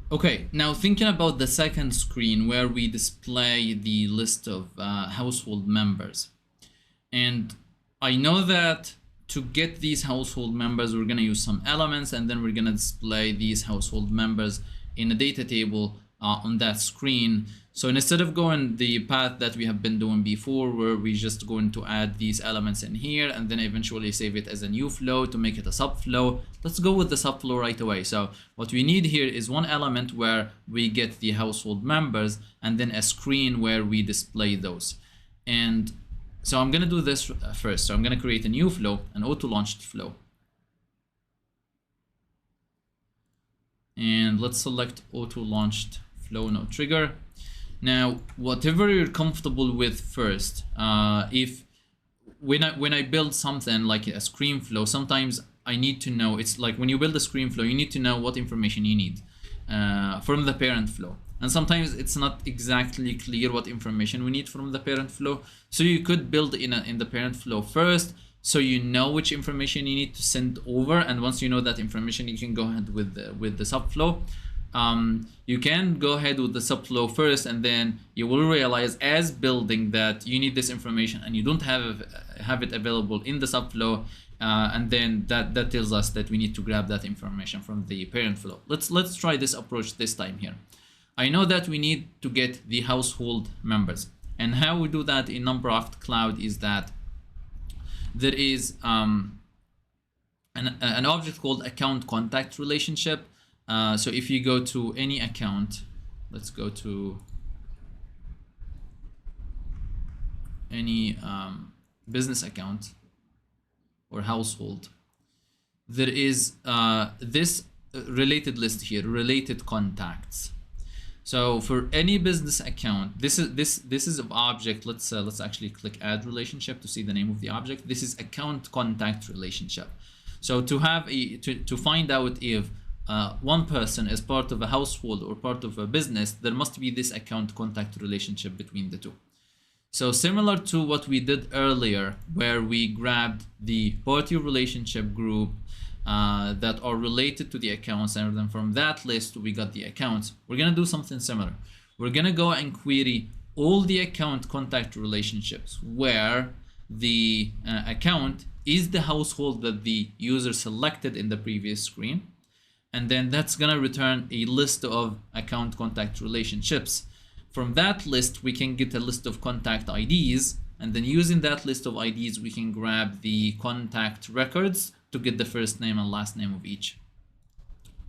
Okay, now thinking about the second screen where we display the list of household members. And I know that to get these household members, we're going to use some elements, and then we're going to display these household members in a data table on that screen. So instead of going the path that we have been doing before, where we just going to add these elements in here and then eventually save it as a new flow to make it a subflow, let's go with the subflow right away. So what we need here is one element where we get the household members, and then a screen where we display those. And so I'm going to do this first. So I'm going to create a new flow, an auto-launched flow. And let's select auto-launched flow, no trigger. Now, whatever you're comfortable with first, if when I build something like a screen flow, sometimes I need to know, it's like when you build a screen flow, you need to know what information you need from the parent flow. And sometimes it's not exactly clear what information we need from the parent flow. So you could build in the parent flow first, so you know which information you need to send over. And once you know that information, you can go ahead with the subflow. You can go ahead with the subflow first, and then you will realize as building that you need this information and you don't have it available in the subflow. And then that tells us that we need to grab that information from the parent flow. Let's try this approach this time here. I know that we need to get the household members, and how we do that in Nonprofit Cloud is that there is an object called account contact relationship. So if you go to any account, let's go to any business account or household, there is this related list here, related contacts. So for any business account, this is an object. Let's actually click add relationship to see the name of the object. This is account contact relationship. So to have to find out if one person is part of a household or part of a business, there must be this account contact relationship between the two. So similar to what we did earlier, where we grabbed the party relationship group that are related to the accounts, and then from that list we got the accounts. We're gonna do something similar. We're gonna go and query all the account contact relationships where the account is the household that the user selected in the previous screen, and then that's gonna return a list of account contact relationships. From that list we can get a list of contact IDs, and then using that list of IDs we can grab the contact records to get the first name and last name of each.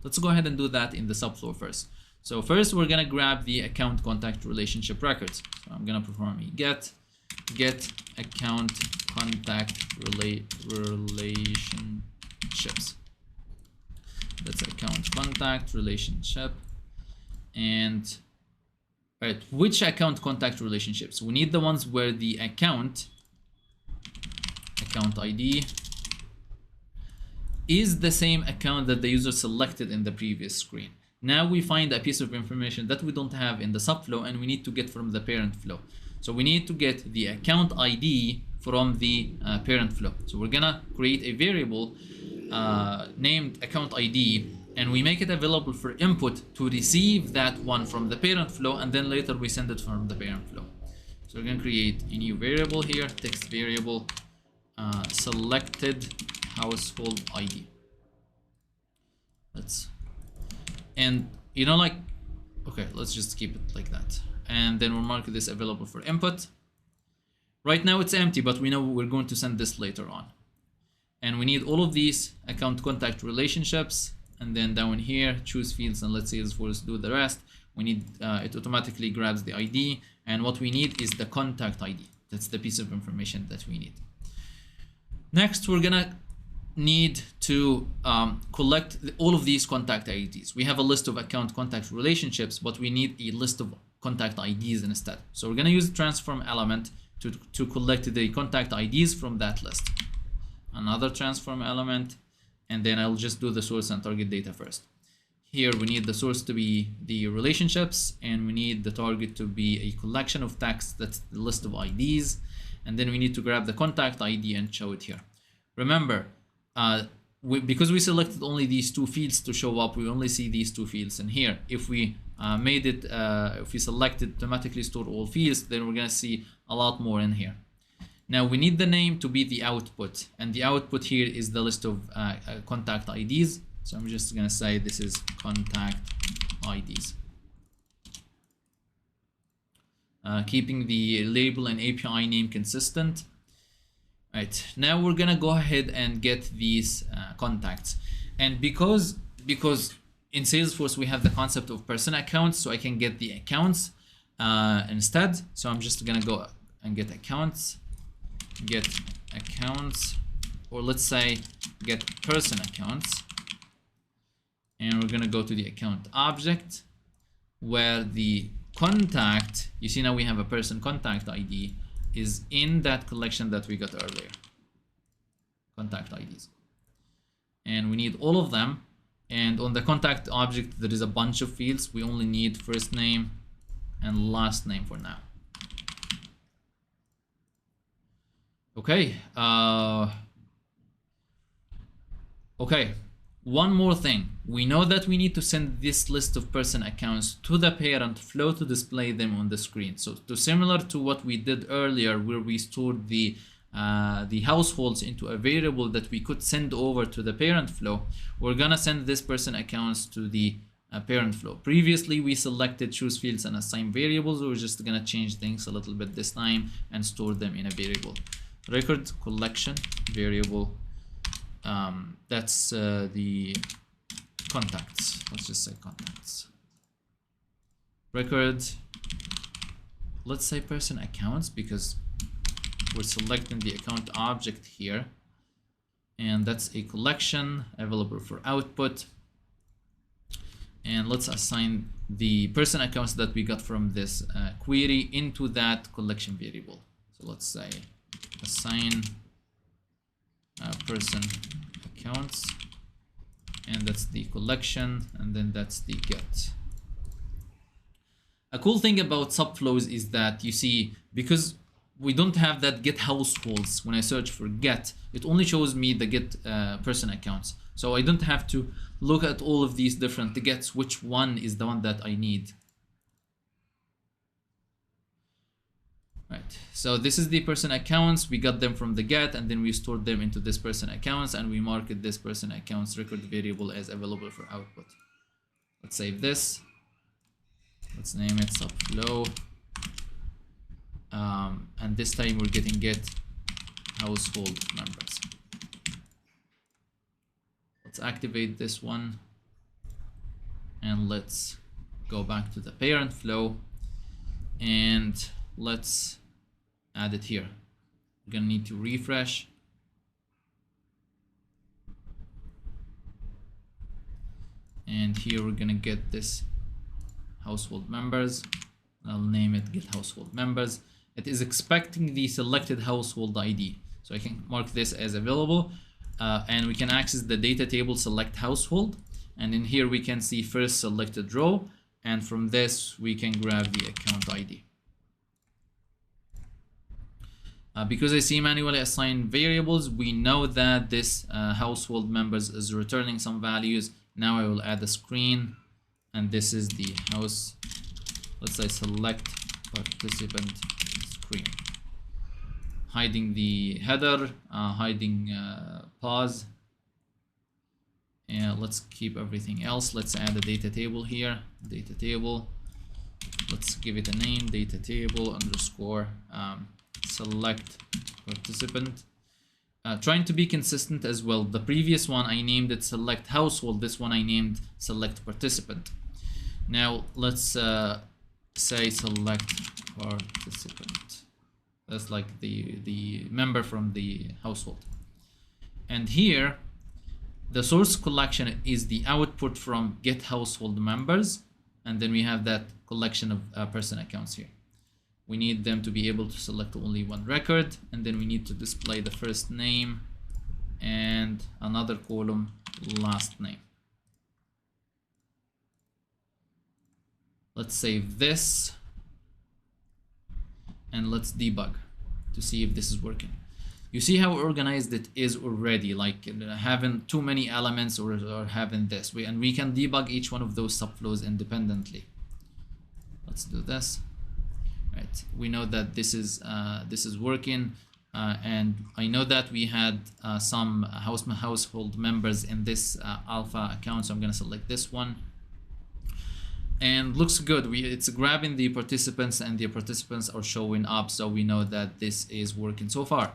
Let's go ahead and do that in the subflow first. So first we're gonna grab the account contact relationship records. So I'm gonna perform a get account contact relationships. That's account contact relationship. And all right, which account contact relationships? We need the ones where the account ID is the same account that the user selected in the previous screen. Now we find a piece of information that we don't have in the subflow, and we need to get from the parent flow. So we need to get the account ID from the parent flow. So we're gonna create a variable named account ID, and we make it available for input to receive that one from the parent flow, and then later we send it from the parent flow. So we're gonna create a new variable here, text variable selected household ID. And you know, like, okay, let's just keep it like that. And then we'll mark this available for input. Right now it's empty, but we know we're going to send this later on. And we need all of these account contact relationships. And then down here, choose fields and let Salesforce do the rest. We need, it automatically grabs the ID. And what we need is the contact ID. That's the piece of information that we need. Next, we're gonna need to collect all of these contact IDs. We have a list of account contact relationships, but we need a list of contact IDs instead. So we're gonna use the transform element to collect the contact IDs from that list. Another transform element, and then I'll just do the source and target data first. Here we need the source to be the relationships, and we need the target to be a collection of text, that's the list of IDs, and then we need to grab the contact ID and show it here. Remember, because we selected only these two fields to show up, we only see these two fields in here. If we made it, if we selected automatically store all fields, then we're gonna see a lot more in here. Now we need the name to be the output, and the output here is the list of contact IDs. So I'm just gonna say this is contact IDs. Keeping the label and API name consistent. Right, now we're gonna go ahead and get these contacts, and because in Salesforce we have the concept of person accounts, so I can get the accounts instead. So I'm just gonna go and get accounts, or let's say get person accounts, and we're gonna go to the account object where the contact, you see now we have a person contact ID, is in that collection that we got earlier, contact IDs, and we need all of them. And on the contact object there is a bunch of fields. We only need first name and last name for now. Okay, okay, one more thing. We know that we need to send this list of person accounts to the parent flow to display them on the screen. So similar to what we did earlier, where we stored the households into a variable that we could send over to the parent flow, we're gonna send this person accounts to the parent flow. Previously we selected choose fields and assign variables. We're just gonna change things a little bit this time and store them in a variable. Record collection variable, that's the contacts. Let's just say contacts. Record, let's say person accounts, because we're selecting the account object here, and that's a collection available for output. And let's assign the person accounts that we got from this query into that collection variable. So let's say assign person accounts, and that's the collection, and then that's the get. A cool thing about subflows is that, you see, because we don't have that get households, when I search for get, it only shows me the get person accounts. So I don't have to look at all of these different gets, which one is the one that I need. Right, so this is the person accounts. We got them from the get, and then we stored them into this person accounts, and we marked this person accounts record variable as available for output. Let's save this. Let's name it subflow. And this time we're getting get household members. Let's activate this one, and let's go back to the parent flow, and let's add it here. We're gonna need to refresh. And here we're gonna get this household members. I'll name it get household members. It is expecting the selected household ID. So I can mark this as available, and we can access the data table select household. And in here we can see first selected row, and from this we can grab the account ID. Because I see manually assign variables, we know that this household members is returning some values. Now I will add a screen, and this is the house. Let's say select participant screen. Hiding the header, hiding pause. And let's keep everything else. Let's add a data table here. Data table. Let's give it a name. Data table underscore select participant. Trying to be consistent as well. The previous one I named it select household. This one I named select participant. Now let's say select participant. That's like the member from the household. And here the source collection is the output from get household members, and then we have that collection of person accounts here. We need them to be able to select only one record, and then we need to display the first name and another column last name. Let's save this, and let's debug to see if this is working. You see how organized it is already, like having too many elements or having this. And we can debug each one of those subflows independently. Let's do this. Right. We know that this is working, and I know that we had some household members in this alpha account, so I'm going to select this one. And looks good. It's grabbing the participants, and the participants are showing up, so we know that this is working so far.